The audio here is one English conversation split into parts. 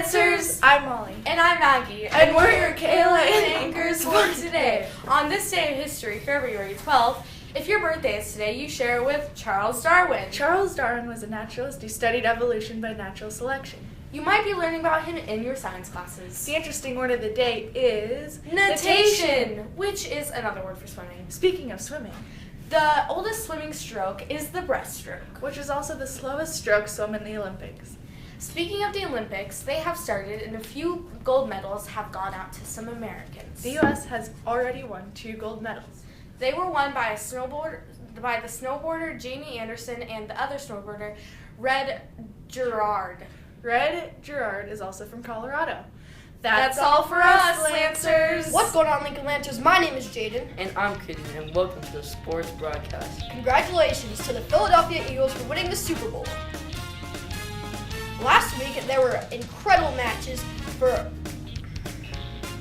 Lancers! I'm Molly. And I'm Maggie. And we're your Kayla and anchors for today. On this day of history, February 12th, if your birthday is today, you share it with Charles Darwin. Charles Darwin was a naturalist who studied evolution by natural selection. You might be learning about him in your science classes. The interesting word of the day is natation, which is another word for swimming. Speaking of swimming, the oldest swimming stroke is the breaststroke, which is also the slowest stroke swum in the Olympics. Speaking of the Olympics, they have started and a few gold medals have gone out to some Americans. The U.S. has already won 2 gold medals. They were won by the snowboarder Jamie Anderson and the other snowboarder Red Gerard. Red Gerard is also from Colorado. That's all for us, Lancers! What's going on, Lincoln Lancers? My name is Jaden. And I'm Kitty, and welcome to the sports broadcast. Congratulations to the Philadelphia Eagles for winning the Super Bowl. Last week, there were incredible matches for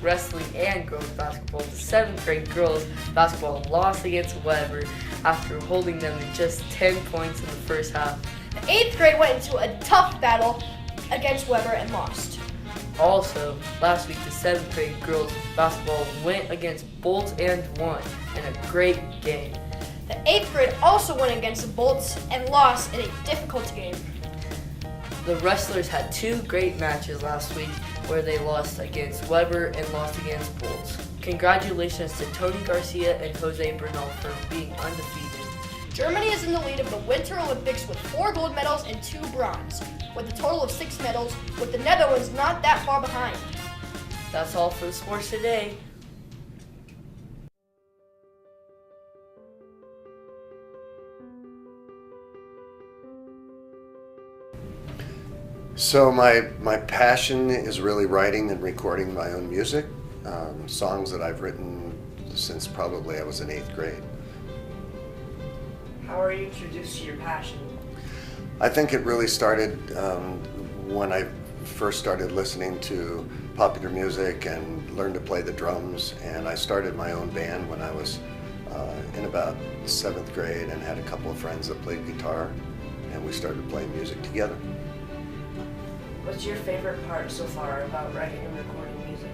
Wrestling and girls basketball. The 7th grade girls basketball lost against Weber after holding them to just 10 points in the first half. the 8th grade went into a tough battle against Weber and lost. Also, last week the 7th grade girls basketball went against Bolts and won in a great game. The 8th grade also went against the Bolts and lost in a difficult game. The wrestlers had 2 great matches last week where they lost against Weber and lost against Bolts. Congratulations to Tony Garcia and Jose Bernal for being undefeated. Germany is in the lead of the Winter Olympics with 4 gold medals and 2 bronze, with a total of 6 medals, with the Netherlands not that far behind. That's all for the sports today. So my passion is really writing and recording my own music, songs that I've written since probably I was in 8th grade. How are you introduced to your passion? I think it really started when I first started listening to popular music and learned to play the drums, and I started my own band when I was in about 7th grade and had a couple of friends that played guitar, and we started playing music together. What's your favorite part so far about writing and recording music?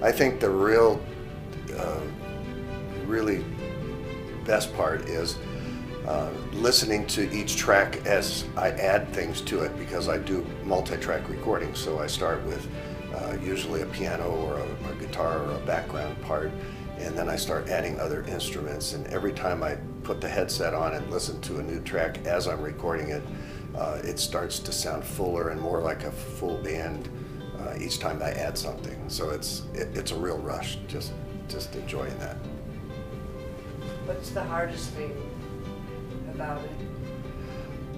I think the really best part is listening to each track as I add things to it, because I do multi-track recording. So I start with usually a piano or a guitar or a background part, and then I start adding other instruments. And every time I put the headset on and listen to a new track as I'm recording it, it starts to sound fuller and more like a full band each time I add something. So it's a real rush, just enjoying that. What's the hardest thing about it?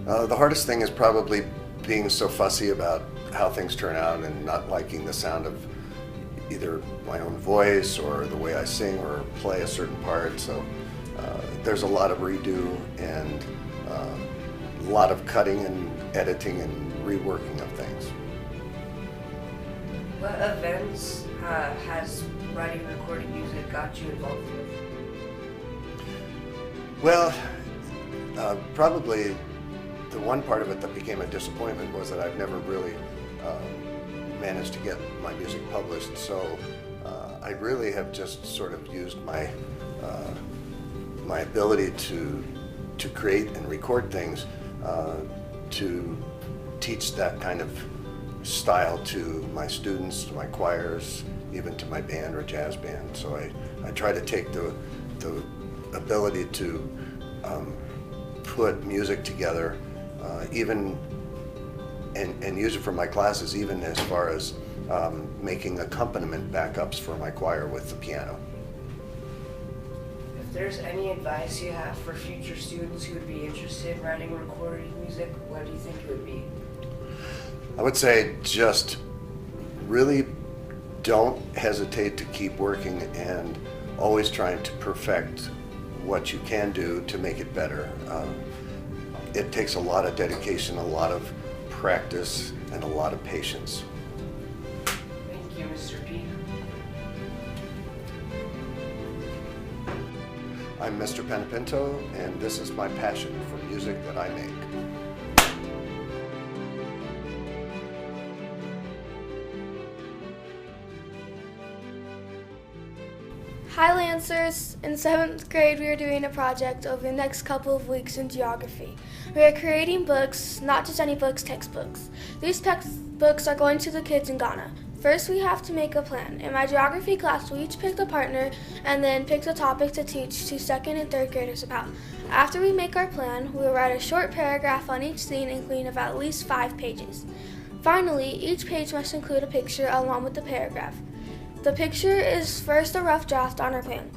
The hardest thing is probably being so fussy about how things turn out and not liking the sound of either my own voice or the way I sing or play a certain part. So there's a lot of redo and a lot of cutting and editing and reworking of things. What events has writing and recording music got you involved with? Well, probably the one part of it that became a disappointment was that I've never really managed to get my music published. So I really have just sort of used my ability to create and record things to teach that kind of style to my students, to my choirs, even to my band or jazz band. So I try to take the ability to put music together, even and use it for my classes, even as far as making accompaniment backups for my choir with the piano. If there's any advice you have for future students who would be interested in writing and recording music, what do you think it would be? I would say just really don't hesitate to keep working and always trying to perfect what you can do to make it better. It takes a lot of dedication, a lot of practice, and a lot of patience. Thank you, Mr. P. I'm Mr. Penapinto, and this is my passion for music that I make. Hi Lancers! In 7th grade we are doing a project over the next couple of weeks in geography. We are creating books, not just any books, textbooks. These textbooks are going to the kids in Ghana. First we have to make a plan. In my geography class we each picked a partner and then picked a topic to teach to 2nd and 3rd graders about. After we make our plan, we will write a short paragraph on each scene including of at least 5 pages. Finally, each page must include a picture along with the paragraph. The picture is first a rough draft on our plan.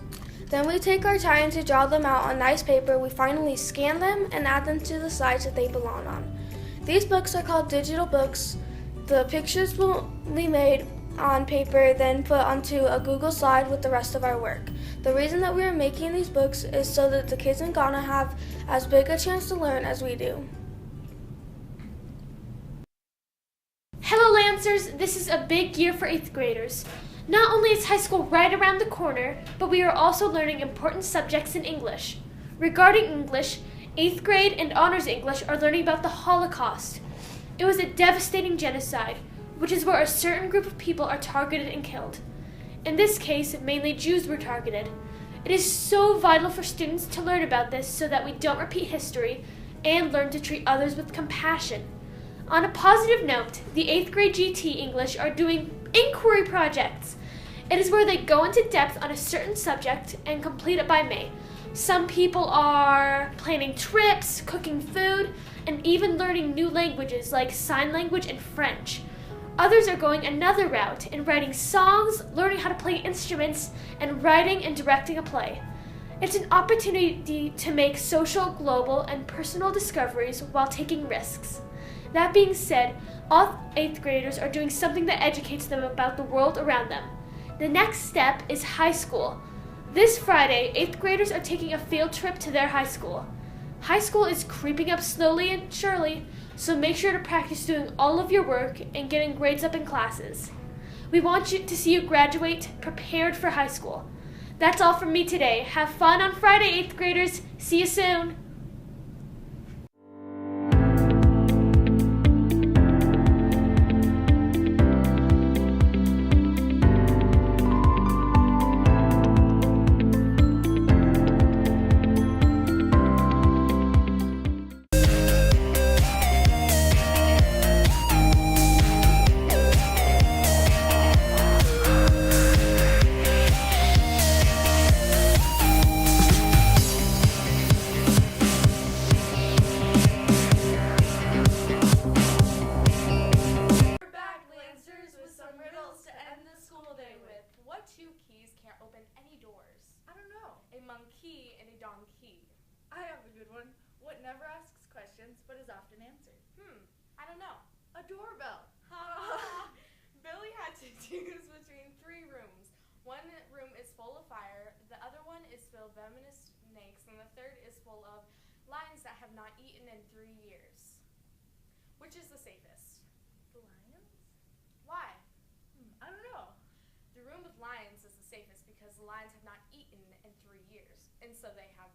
Then we take our time to draw them out on nice paper. We finally scan them and add them to the slides that they belong on. These books are called digital books. The pictures will be made on paper, then put onto a Google slide with the rest of our work. The reason that we are making these books is so that the kids in Ghana have as big a chance to learn as we do. Hello Lancers, this is a big year for 8th graders. Not only is high school right around the corner, but we are also learning important subjects in English. Regarding English, 8th grade and honors English are learning about the Holocaust. It was a devastating genocide, which is where a certain group of people are targeted and killed. In this case, mainly Jews were targeted. It is so vital for students to learn about this so that we don't repeat history and learn to treat others with compassion. On a positive note, the 8th grade GT English are doing inquiry projects. It is where they go into depth on a certain subject and complete it by May. Some people are planning trips, cooking food, and even learning new languages like sign language and French. Others are going another route and writing songs, learning how to play instruments, and writing and directing a play. It's an opportunity to make social, global, and personal discoveries while taking risks. That being said, all 8th graders are doing something that educates them about the world around them. The next step is high school. This Friday, 8th graders are taking a field trip to their high school. High school is creeping up slowly and surely, so make sure to practice doing all of your work and getting grades up in classes. We want you to see you graduate prepared for high school. That's all from me today. Have fun on Friday, 8th graders. See you soon. We're back, Lancers, with some riddles to end the school day with. What two keys can't open any doors? I don't know. A monkey and a donkey. I have a good one. What never asks questions but is often answered. I don't know. A doorbell. Billy had to choose between 3 rooms. One room is full of fire, the other one is filled with venomous snakes, and the third is full of lions that have not eaten in 3 years. Which is the safest? The lions? Why? I don't know. The room with lions is the safest because the lions have not eaten in 3 years, and so they have